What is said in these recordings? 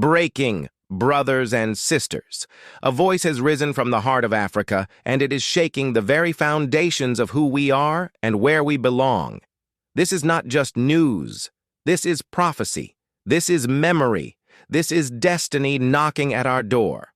Breaking, brothers and sisters. A voice has risen from the heart of Africa, and it is shaking the very foundations of who we are and where we belong. This is not just news. This is prophecy. This is memory. This is destiny knocking at our door.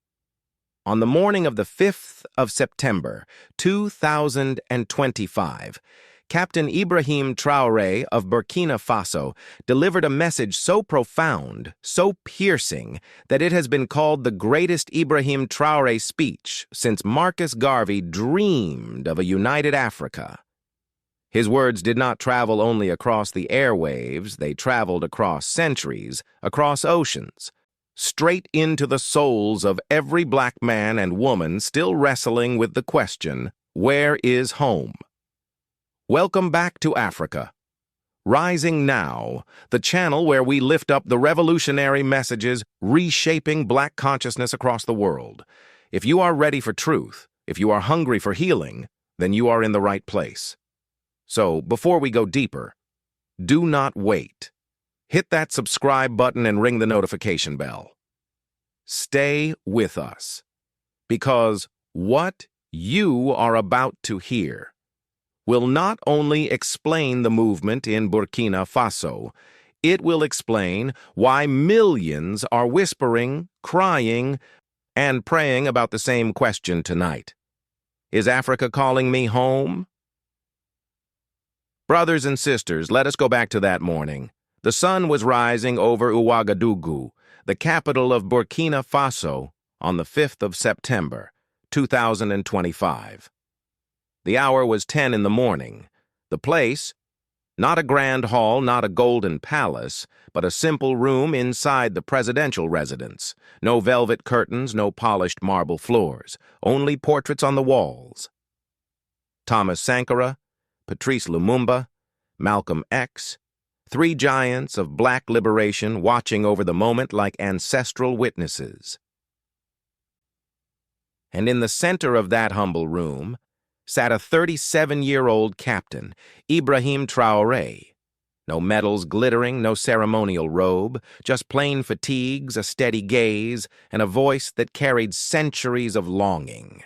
On the morning of the 5th of September, 2025, Captain Ibrahim Traoré of Burkina Faso delivered a message so profound, so piercing, that it has been called the greatest Ibrahim Traoré speech since Marcus Garvey dreamed of a united Africa. His words did not travel only across the airwaves, they traveled across centuries, across oceans, straight into the souls of every black man and woman still wrestling with the question, where is home? Welcome back to Africa. Rising Now, the channel where we lift up the revolutionary messages reshaping black consciousness across the world. If you are ready for truth, if you are hungry for healing, then you are in the right place. So, before we go deeper, do not wait. Hit that subscribe button and ring the notification bell. Stay with us, because what you are about to hear will not only explain the movement in Burkina Faso, it will explain why millions are whispering, crying, and praying about the same question tonight. Is Africa calling me home? Brothers and sisters, let us go back to that morning. The sun was rising over Ouagadougou, the capital of Burkina Faso, on the 5th of September, 2025. The hour was 10 in the morning. The place, not a grand hall, not a golden palace, but a simple room inside the presidential residence. No velvet curtains, no polished marble floors, only portraits on the walls. Thomas Sankara, Patrice Lumumba, Malcolm X, three giants of black liberation watching over the moment like ancestral witnesses. And in the center of that humble room sat a 37-year-old captain, Ibrahim Traoré. No medals glittering, no ceremonial robe, just plain fatigues, a steady gaze, and a voice that carried centuries of longing.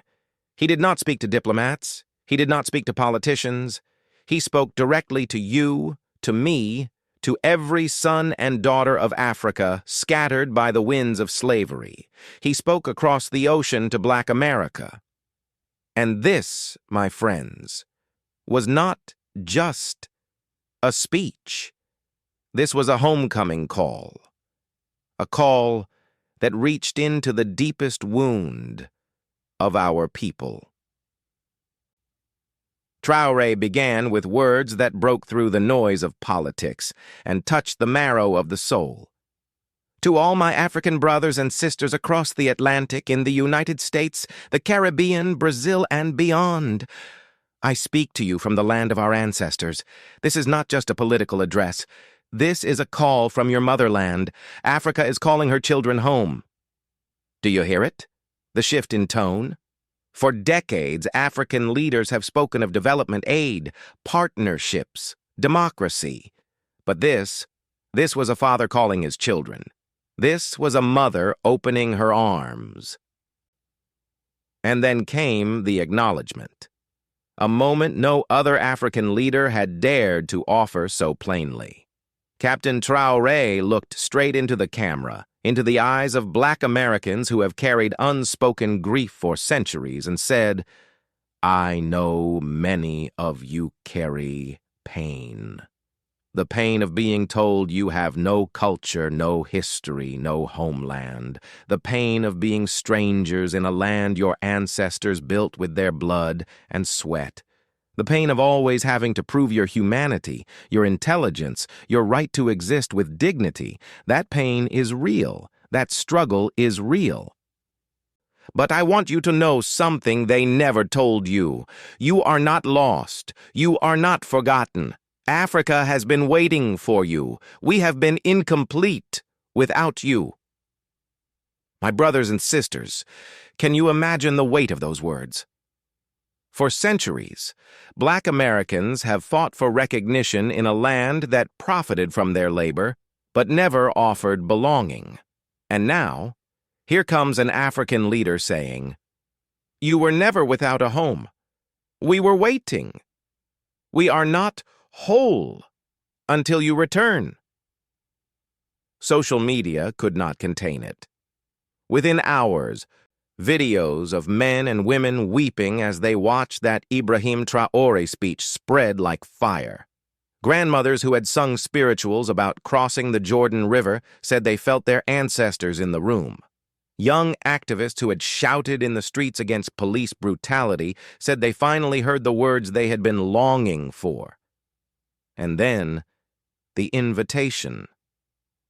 He did not speak to diplomats. He did not speak to politicians. He spoke directly to you, to me, to every son and daughter of Africa scattered by the winds of slavery. He spoke across the ocean to Black America. And this, my friends, was not just a speech. This was a homecoming call. A call that reached into the deepest wound of our people. Traoré began with words that broke through the noise of politics and touched the marrow of the soul. To all my African brothers and sisters across the Atlantic, in the United States, the Caribbean, Brazil, and beyond, I speak to you from the land of our ancestors. This is not just a political address. This is a call from your motherland. Africa is calling her children home. Do you hear it? The shift in tone? For decades, African leaders have spoken of development aid, partnerships, democracy. But this was a father calling his children. This was a mother opening her arms. And then came the acknowledgement. A moment no other African leader had dared to offer so plainly. Captain Traoré looked straight into the camera, into the eyes of Black Americans who have carried unspoken grief for centuries, and said, I know many of you carry pain. The pain of being told you have no culture, no history, no homeland. The pain of being strangers in a land your ancestors built with their blood and sweat. The pain of always having to prove your humanity, your intelligence, your right to exist with dignity. That pain is real. That struggle is real. But I want you to know something they never told you. You are not lost. You are not forgotten. Africa has been waiting for you. We have been incomplete without you. My brothers and sisters, can you imagine the weight of those words? For centuries, Black Americans have fought for recognition in a land that profited from their labor, but never offered belonging. And now, here comes an African leader saying, "You were never without a home. We were waiting. We are not whole until you return." Social media could not contain it. Within hours, videos of men and women weeping as they watched that Ibrahim Traoré speech spread like fire. Grandmothers who had sung spirituals about crossing the Jordan River said they felt their ancestors in the room. Young activists who had shouted in the streets against police brutality said they finally heard the words they had been longing for. And then, the invitation.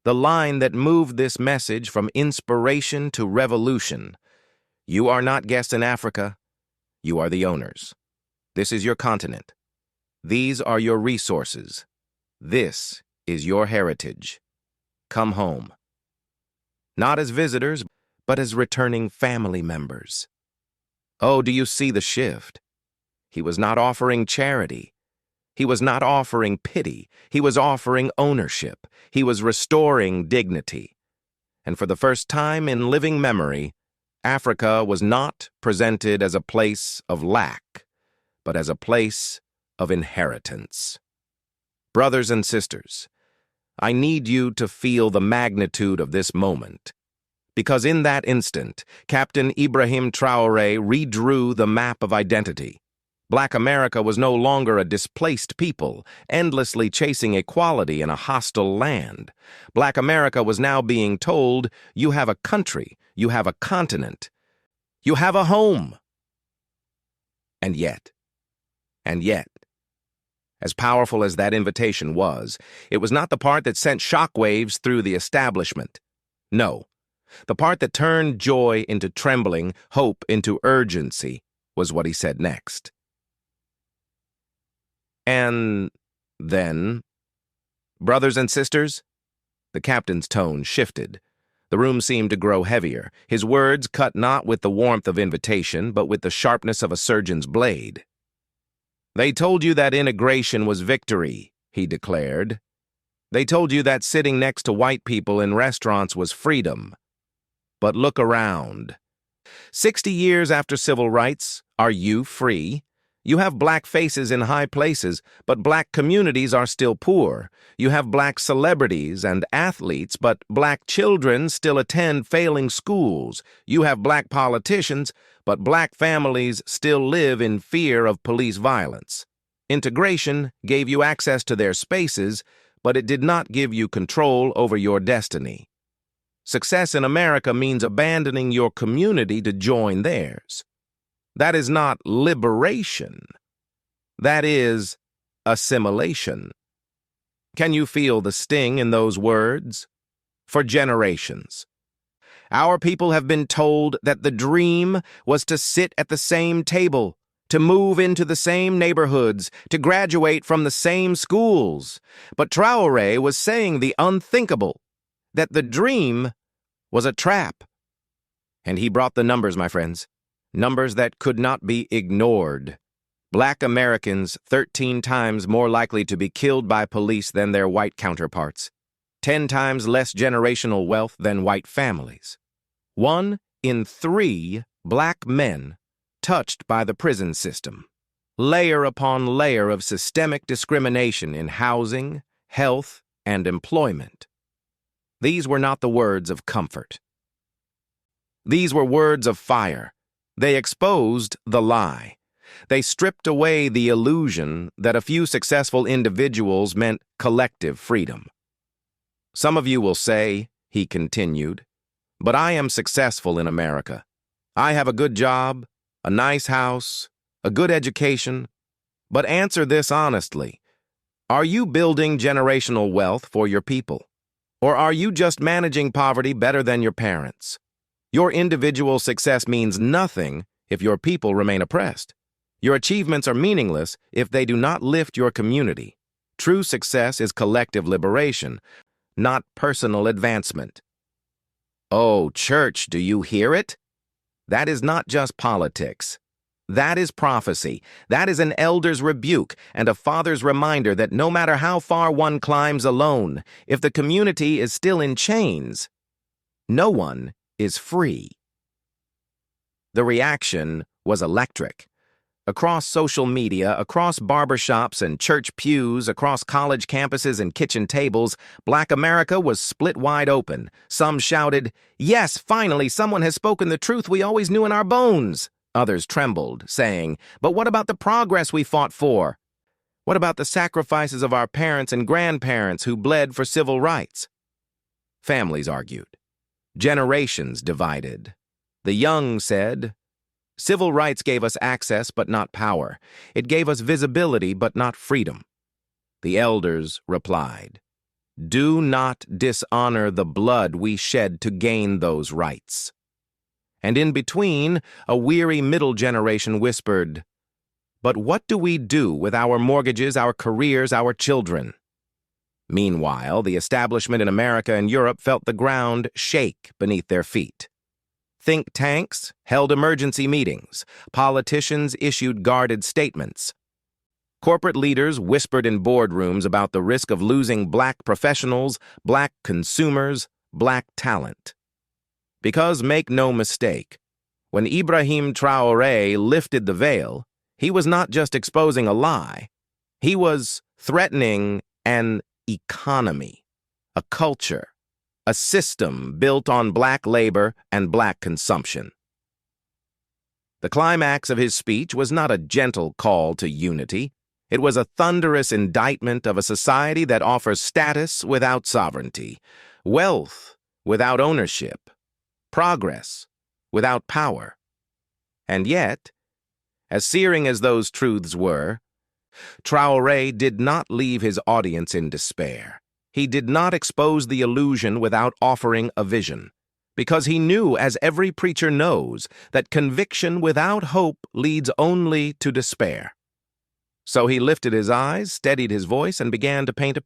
The line that moved this message from inspiration to revolution. You are not guests in Africa. You are the owners. This is your continent. These are your resources. This is your heritage. Come home. Not as visitors, but as returning family members. Oh, do you see the shift? He was not offering charity. He was not offering pity. He was offering ownership. He was restoring dignity. And for the first time in living memory, Africa was not presented as a place of lack, but as a place of inheritance. Brothers and sisters, I need you to feel the magnitude of this moment, because in that instant, Captain Ibrahim Traoré redrew the map of identity. Black America was no longer a displaced people, endlessly chasing equality in a hostile land. Black America was now being told, you have a country, you have a continent, you have a home. And yet, as powerful as that invitation was, it was not the part that sent shockwaves through the establishment. No, the part that turned joy into trembling, hope into urgency, was what he said next. And then, brothers and sisters, the captain's tone shifted. The room seemed to grow heavier. His words cut not with the warmth of invitation, but with the sharpness of a surgeon's blade. They told you that integration was victory, he declared. They told you that sitting next to white people in restaurants was freedom. But look around. 60 years after civil rights, are you free? You have black faces in high places, but black communities are still poor. You have black celebrities and athletes, but black children still attend failing schools. You have black politicians, but black families still live in fear of police violence. Integration gave you access to their spaces, but it did not give you control over your destiny. Success in America means abandoning your community to join theirs. That is not liberation. That is assimilation. Can you feel the sting in those words? For generations, our people have been told that the dream was to sit at the same table, to move into the same neighborhoods, to graduate from the same schools. But Traoré was saying the unthinkable, that the dream was a trap. And he brought the numbers, my friends. Numbers that could not be ignored. Black Americans 13 times more likely to be killed by police than their white counterparts. 10 times less generational wealth than white families. 1 in 3 black men touched by the prison system. Layer upon layer of systemic discrimination in housing, health, and employment. These were not the words of comfort. These were words of fire. They exposed the lie. They stripped away the illusion that a few successful individuals meant collective freedom. Some of you will say, he continued, but I am successful in America. I have a good job, a nice house, a good education. But answer this honestly. Are you building generational wealth for your people? Or are you just managing poverty better than your parents? Your individual success means nothing if your people remain oppressed. Your achievements are meaningless if they do not lift your community. True success is collective liberation, not personal advancement. Oh, church, do you hear it? That is not just politics. That is prophecy. That is an elder's rebuke and a father's reminder that no matter how far one climbs alone, if the community is still in chains, No one is free. The reaction was electric. Across social media, across barbershops and church pews, across college campuses and kitchen tables, Black America was split wide open. Some shouted, "Yes, finally, someone has spoken the truth we always knew in our bones." Others trembled, saying, "But what about the progress we fought for? What about the sacrifices of our parents and grandparents who bled for civil rights?" Families argued. Generations divided. The young said, "Civil rights gave us access but not power. It gave us visibility but not freedom." The elders replied, "Do not dishonor the blood we shed to gain those rights." And in between, a weary middle generation whispered, "But what do we do with our mortgages, our careers, our children?" Meanwhile, the establishment in America and Europe felt the ground shake beneath their feet. Think tanks held emergency meetings. Politicians issued guarded statements. Corporate leaders whispered in boardrooms about the risk of losing Black professionals, Black consumers, Black talent. Because make no mistake, when Ibrahim Traoré lifted the veil, he was not just exposing a lie. He was threatening an economy, a culture, a system built on Black labor and Black consumption. The climax of his speech was not a gentle call to unity. It was a thunderous indictment of a society that offers status without sovereignty, wealth without ownership, progress without power. And yet, as searing as those truths were, Traoré did not leave his audience in despair. He did not expose the illusion without offering a vision, because he knew, as every preacher knows, that conviction without hope leads only to despair. So he lifted his eyes, steadied his voice, and began to paint a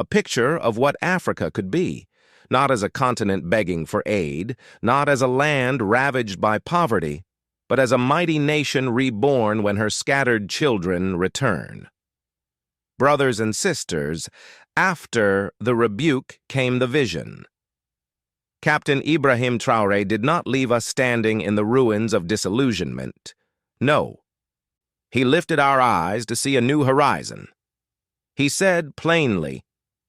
picture of what Africa could be, not as a continent begging for aid, not as a land ravaged by poverty, but as a mighty nation reborn when her scattered children return. Brothers and sisters, after the rebuke came the vision. Captain Ibrahim Traoré did not leave us standing in the ruins of disillusionment. No. He lifted our eyes to see a new horizon. He said plainly,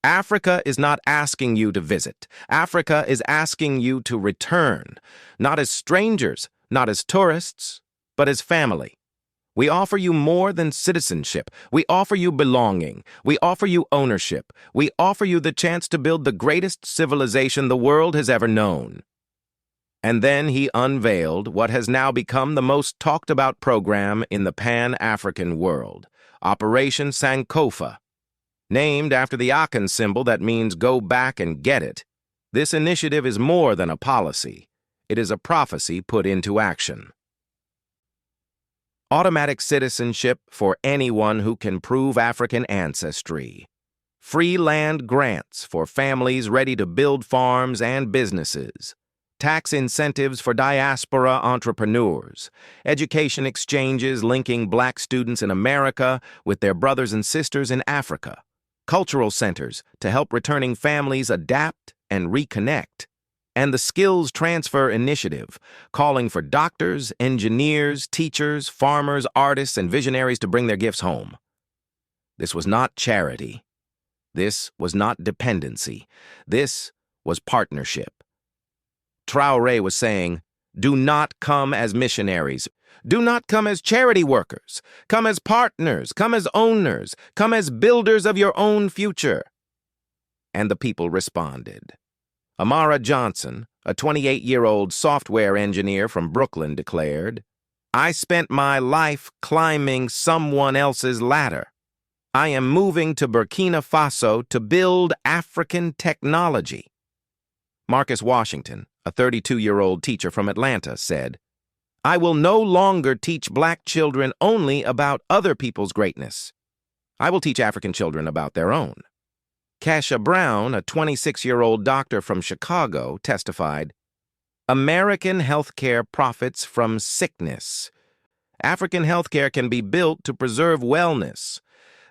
"Africa is not asking you to visit. Africa is asking you to return, not as strangers, not as tourists, but as family. We offer you more than citizenship. We offer you belonging. We offer you ownership. We offer you the chance to build the greatest civilization the world has ever known." And then he unveiled what has now become the most talked about program in the Pan-African world, Operation Sankofa. Named after the Akan symbol that means go back and get it, this initiative is more than a policy. It is a prophecy put into action. Automatic citizenship for anyone who can prove African ancestry. Free land grants for families ready to build farms and businesses. Tax incentives for diaspora entrepreneurs. Education exchanges linking Black students in America with their brothers and sisters in Africa. Cultural centers to help returning families adapt and reconnect. And the Skills Transfer Initiative, calling for doctors, engineers, teachers, farmers, artists, and visionaries to bring their gifts home. This was not charity. This was not dependency. This was partnership. Traoré was saying, "Do not come as missionaries. Do not come as charity workers. Come as partners. Come as owners. Come as builders of your own future." And the people responded. Amara Johnson, a 28-year-old software engineer from Brooklyn, declared, "I spent my life climbing someone else's ladder. I am moving to Burkina Faso to build African technology." Marcus Washington, a 32-year-old teacher from Atlanta, said, "I will no longer teach Black children only about other people's greatness. I will teach African children about their own." Kasha Brown, a 26-year-old doctor from Chicago, testified, "American healthcare profits from sickness. African healthcare can be built to preserve wellness.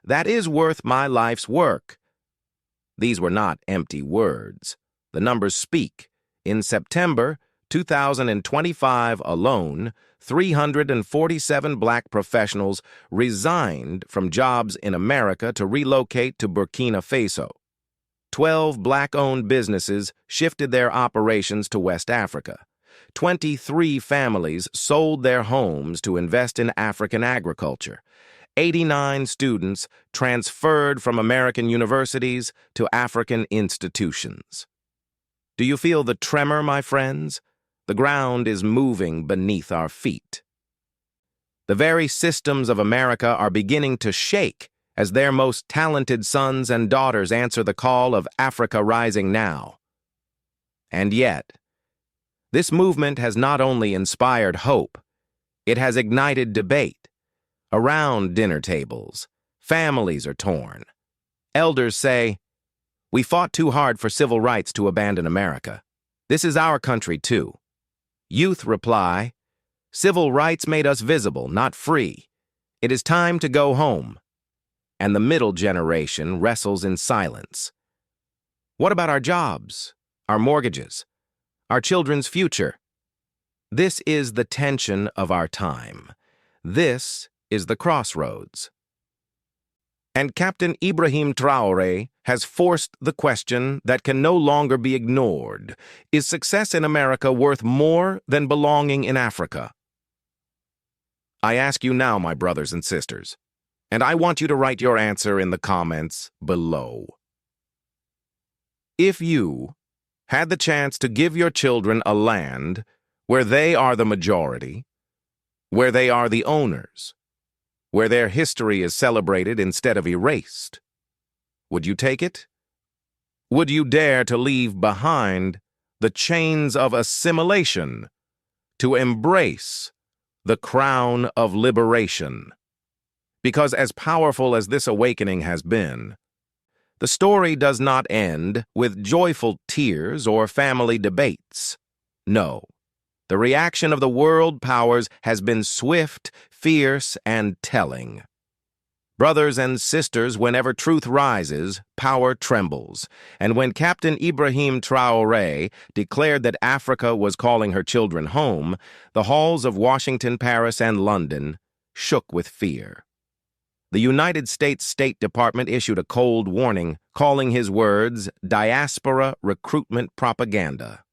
That is worth my life's work." These were not empty words. The numbers speak. In September 2025 alone, 347 black professionals resigned from jobs in America to relocate to Burkina Faso. 12 black-owned businesses shifted their operations to West Africa. 23 families sold their homes to invest in African agriculture. 89 students transferred from American universities to African institutions. Do you feel the tremor, my friends? The ground is moving beneath our feet. The very systems of America are beginning to shake as their most talented sons and daughters answer the call of Africa Rising Now. And yet, this movement has not only inspired hope, it has ignited debate. Around dinner tables, families are torn. Elders say, "We fought too hard for civil rights to abandon America. This is our country too." Youth reply, "Civil rights made us visible, not free. It is time to go home." And the middle generation wrestles in silence. What about our jobs, our mortgages, our children's future? This is the tension of our time. This is the crossroads. And Captain Ibrahim Traoré has forced the question that can no longer be ignored. Is success in America worth more than belonging in Africa? I ask you now, my brothers and sisters, and I want you to write your answer in the comments below. If you had the chance to give your children a land where they are the majority, where they are the owners, where their history is celebrated instead of erased, would you take it? Would you dare to leave behind the chains of assimilation to embrace the crown of liberation? Because as powerful as this awakening has been, the story does not end with joyful tears or family debates. No, the reaction of the world powers has been swift, fierce, and telling. Brothers and sisters, whenever truth rises, power trembles. And when Captain Ibrahim Traoré declared that Africa was calling her children home, the halls of Washington, Paris, and London shook with fear. The United States State Department issued a cold warning, calling his words diaspora recruitment propaganda.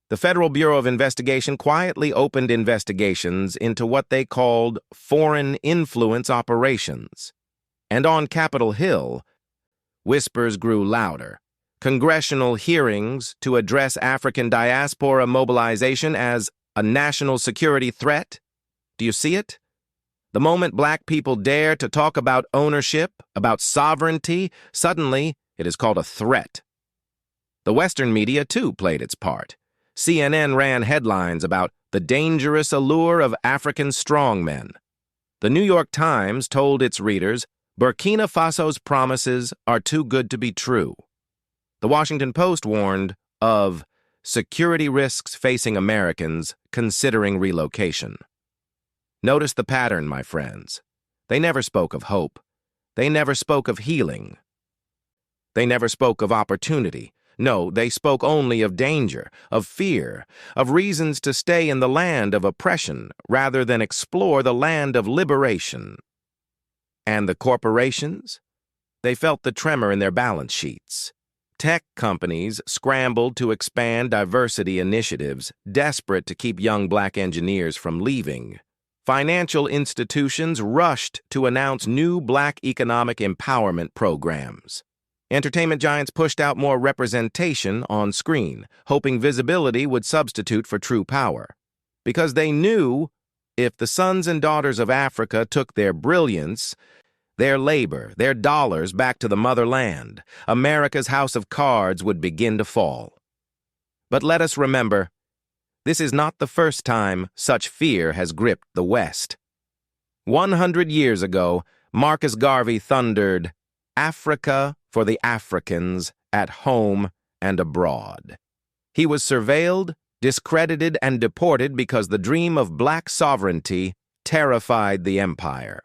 The Federal Bureau of Investigation quietly opened investigations into what they called foreign influence operations. And on Capitol Hill, whispers grew louder. Congressional hearings to address African diaspora mobilization as a national security threat. Do you see it? The moment black people dare to talk about ownership, about sovereignty, suddenly it is called a threat. The Western media, too, played its part. CNN ran headlines about the dangerous allure of African strongmen. The New York Times told its readers, Burkina Faso's promises are too good to be true. The Washington Post warned of security risks facing Americans considering relocation. Notice the pattern, my friends. They never spoke of hope. They never spoke of healing. They never spoke of opportunity. No, they spoke only of danger, of fear, of reasons to stay in the land of oppression rather than explore the land of liberation. And the corporations? They felt the tremor in their balance sheets. Tech companies scrambled to expand diversity initiatives, desperate to keep young black engineers from leaving. Financial institutions rushed to announce new black economic empowerment programs. Entertainment giants pushed out more representation on screen, hoping visibility would substitute for true power. Because they knew if the sons and daughters of Africa took their brilliance, their labor, their dollars back to the motherland, America's house of cards would begin to fall. But let us remember, this is not the first time such fear has gripped the West. 100 years ago, Marcus Garvey thundered, "Africa for the Africans at home and abroad." He was surveilled, discredited, and deported because the dream of black sovereignty terrified the empire.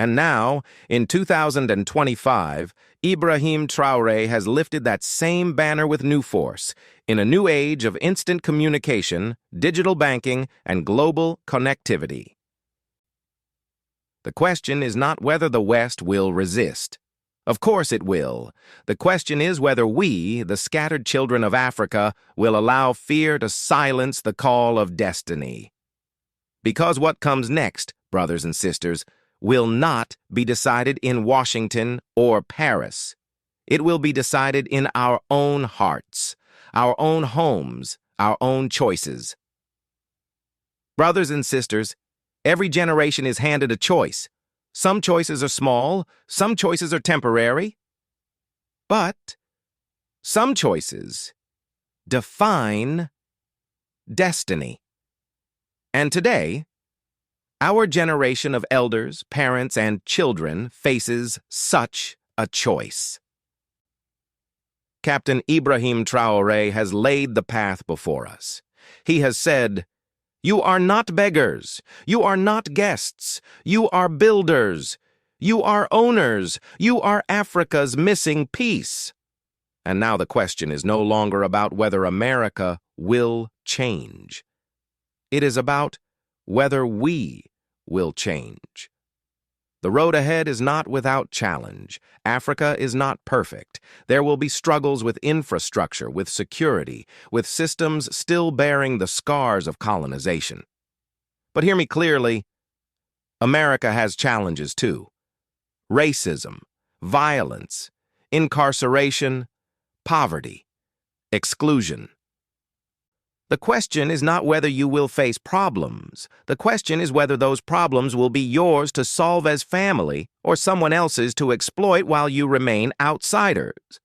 And now, in 2025, Ibrahim Traoré has lifted that same banner with new force in a new age of instant communication, digital banking, and global connectivity. The question is not whether the West will resist. Of course it will. The question is whether we, the scattered children of Africa, will allow fear to silence the call of destiny. Because what comes next, brothers and sisters, will not be decided in Washington or Paris. It will be decided in our own hearts, our own homes, our own choices. Brothers and sisters, every generation is handed a choice. Some choices are small, some choices are temporary, but some choices define destiny. And today, our generation of elders, parents, and children faces such a choice. Captain Ibrahim Traoré has laid the path before us. He has said, "You are not beggars. You are not guests. You are builders. You are owners. You are Africa's missing piece." And now the question is no longer about whether America will change. It is about whether we will change. The road ahead is not without challenge. Africa is not perfect. There will be struggles with infrastructure, with security, with systems still bearing the scars of colonization. But hear me clearly, America has challenges too. Racism, violence, incarceration, poverty, exclusion. The question is not whether you will face problems. The question is whether those problems will be yours to solve as family or someone else's to exploit while you remain outsiders.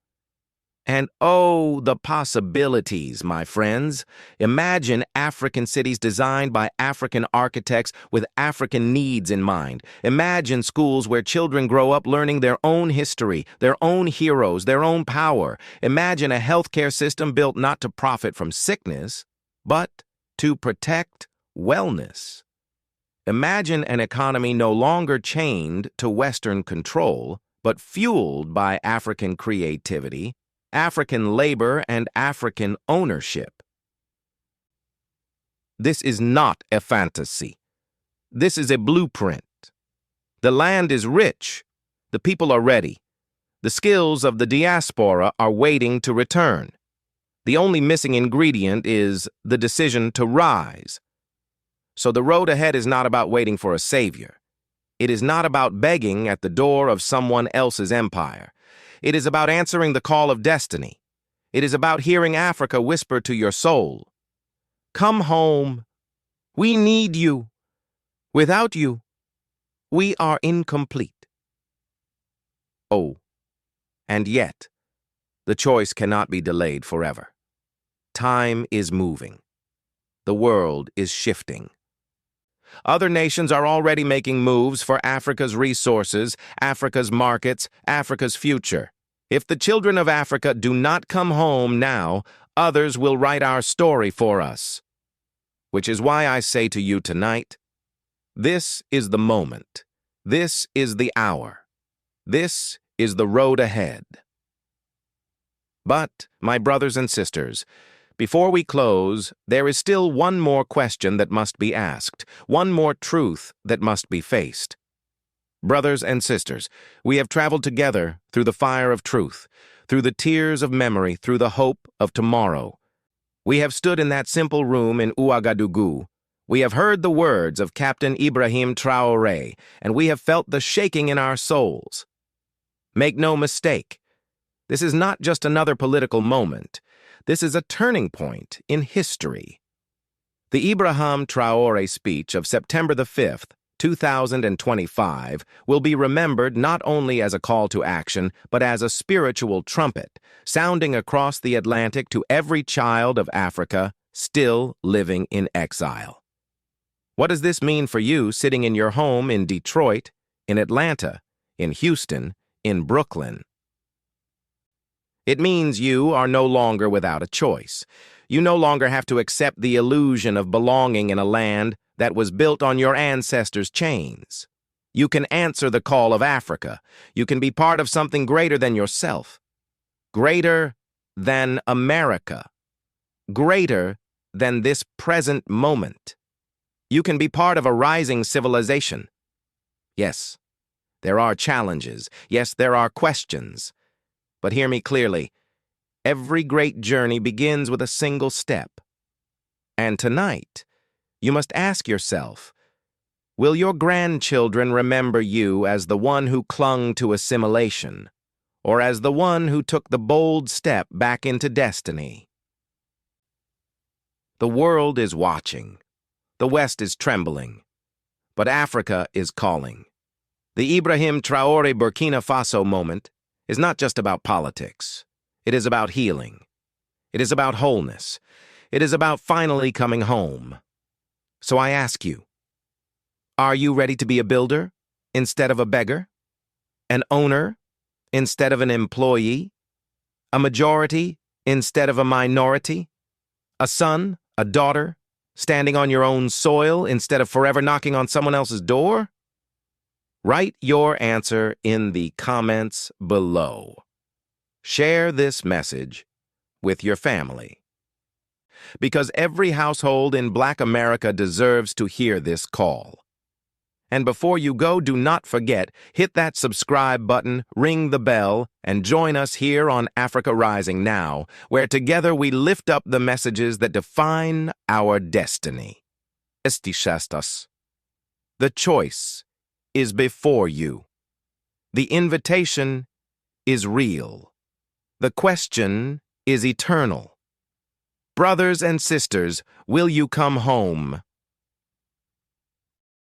And oh, the possibilities, my friends. Imagine African cities designed by African architects with African needs in mind. Imagine schools where children grow up learning their own history, their own heroes, their own power. Imagine a healthcare system built not to profit from sickness, but to protect wellness. Imagine an economy no longer chained to Western control, but fueled by African creativity, African labor, and African ownership. This is not a fantasy. This is a blueprint. The land is rich. The people are ready. The skills of the diaspora are waiting to return. The only missing ingredient is the decision to rise. So the road ahead is not about waiting for a savior. It is not about begging at the door of someone else's empire. It is about answering the call of destiny. It is about hearing Africa whisper to your soul, "Come home. We need you. Without you, we are incomplete." Oh, and yet, the choice cannot be delayed forever. Time is moving. The world is shifting. Other nations are already making moves for Africa's resources, Africa's markets, Africa's future. If the children of Africa do not come home now, others will write our story for us. Which is why I say to you tonight, this is the moment. This is the hour. This is the road ahead. But, my brothers and sisters, before we close, there is still one more question that must be asked, one more truth that must be faced. Brothers and sisters, we have traveled together through the fire of truth, through the tears of memory, through the hope of tomorrow. We have stood in that simple room in Ouagadougou. We have heard the words of Captain Ibrahim Traoré, and we have felt the shaking in our souls. Make no mistake, this is not just another political moment. This is a turning point in history. The Ibrahim Traoré speech of September the 5th, 2025, will be remembered not only as a call to action, but as a spiritual trumpet, sounding across the Atlantic to every child of Africa still living in exile. What does this mean for you sitting in your home in Detroit, in Atlanta, in Houston, in Brooklyn? It means you are no longer without a choice. You no longer have to accept the illusion of belonging in a land that was built on your ancestors' chains. You can answer the call of Africa. You can be part of something greater than yourself. Greater than America. Greater than this present moment. You can be part of a rising civilization. Yes, there are challenges. Yes, there are questions. But hear me clearly. Every great journey begins with a single step. And tonight, you must ask yourself, will your grandchildren remember you as the one who clung to assimilation, or as the one who took the bold step back into destiny? The world is watching. The West is trembling. But Africa is calling. The Ibrahim Traoré Burkina Faso moment is not just about politics. It is about healing. It is about wholeness. It is about finally coming home. So I ask you, are you ready to be a builder instead of a beggar? An owner instead of an employee? A majority instead of a minority? A son, a daughter, standing on your own soil instead of forever knocking on someone else's door? Write your answer in the comments below. Share this message with your family. Because every household in Black America deserves to hear this call. And before you go, do not forget, hit that subscribe button, ring the bell, and join us here on Africa Rising Now, where together we lift up the messages that define our destiny. The choice is before you. The invitation is real. The question is eternal. Brothers and sisters, will you come home?